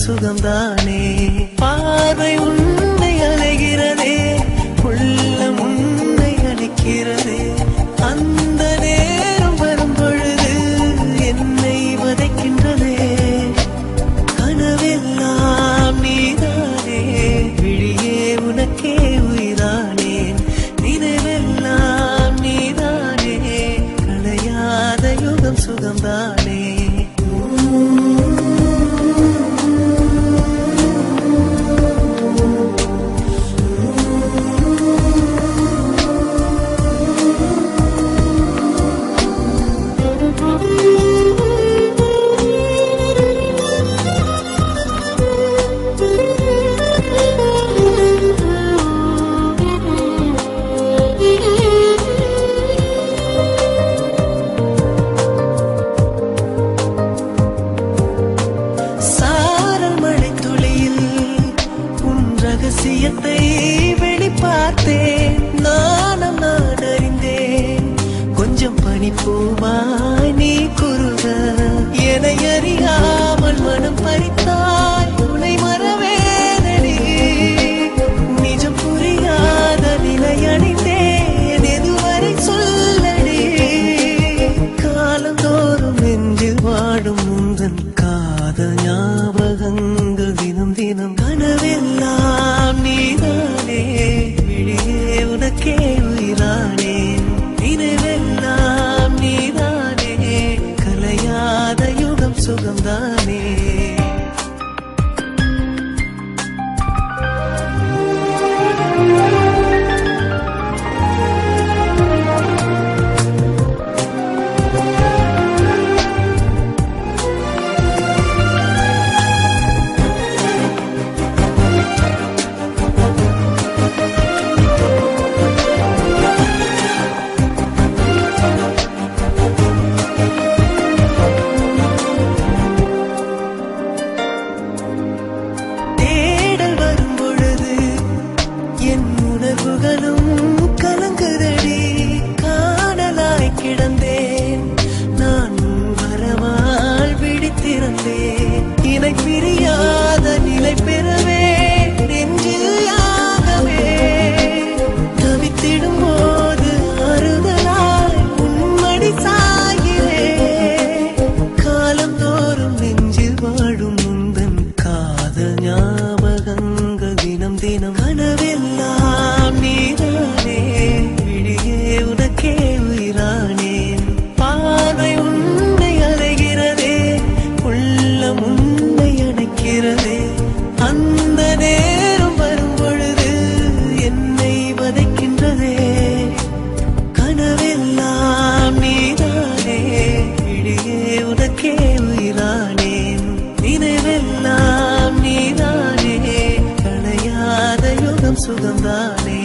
சுகம்தானே. பார்வை உன்னை அலைகிறதே, உள்ளம் உன்னை அணைக்கிறதே. அந்த நேரம் வரும் பொழுது என்னை வதைக்கின்றதே. கனவெல்லாம் நீதானே, விழியே உனக்கே உயிரானேன். நினைவெல்லாம் நீதானே, களையாத யுகம் சுகம்தானே. ரகசியத்தை வெளிப்பார்த்தேன், நானும் நான் அறிந்தேன். கொஞ்சம் பனிப்பூவாய் நீ குறுக, என்னை அறியாமல் மனம் பறித்தாய். உன்னை மறவேனடி, நிஜம் புரியாத நிலை அடைந்தேன். எதுவரை சொல்லடி, காலந்தோறும் நெஞ்சில் வாடும் முந்தன் காதல் ஞாபகங்கள் தினம் தினம். கனவெல்லாம் நீதானே, விழியே உனக்கே உயிரானேன். நினைவெல்லாம் நீதானே, கலையாத யுகம் சுகம்தானே. கலங்குதடி, காணலாய் கிடந்தேன் நான், வரவால் பிடித்திருந்தேன். இணை பிரியாத நிலை பெறவே நெஞ்சில் யாகவே. தவித்திடும் போது ஆறுதலாய் உன்மடி சாயிலே. காலம் தோறும் நெஞ்சில் வாழும் முந்தன் காதல் ஞாபகங்கள் தினம் தினம். கனவெல்லாம் நீதானே, விழியே உனக்கே உயிரானேன். பார்வை உன்னை அலைகிறதே, உள்ளம் உன்னை அணைக்கிறதே. அந்த நேரம் வரும் பொழுது என்னை வதைக்கின்றதே. கனவெல்லாம் நீதானே, விழியே உனக்கே உயிரானேன். நினைவெல்லாம் நீதானே, களையாத யுகம் சுகம்தானே.